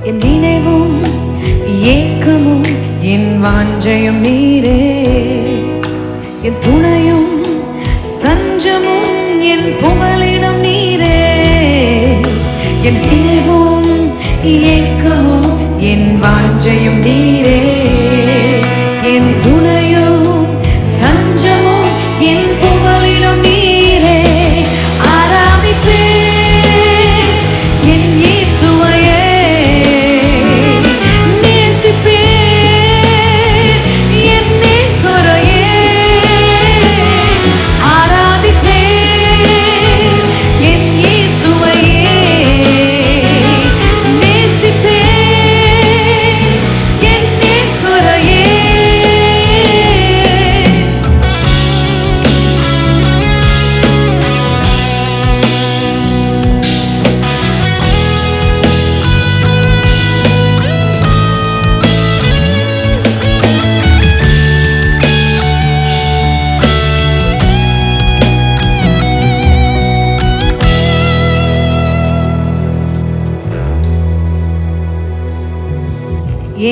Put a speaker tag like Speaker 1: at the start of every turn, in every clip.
Speaker 1: என் நினைவும் ஏக்கமும் என் வாஞ்சையும் நீரே, என் துணையும் தஞ்சமும் என் புகலிடம் நீரே. என் நினைவும் ஏக்கமும் என் வாஞ்சையும் நீரே, என் துணையும் தஞ்சமும் என் புகலிடம் நீரே. ஆராதிப்பேன் என் இயேசுவையே,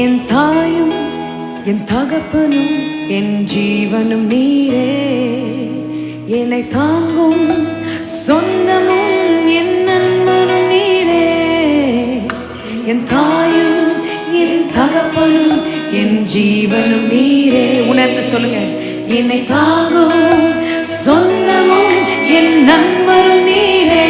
Speaker 1: என் தாயும் என் தகப்பனும் என் ஜீவனும் நீரே, என்னை தாங்கும் சொந்தமும் என் நண்பனும் நீரே. என் தாயும் என் தகப்பனும் என் ஜீவனும் நீரே. உணர்ந்து சொல்லுங்க, என்னை தாங்கும் சொந்தமும் என் நண்பனும் நீரே.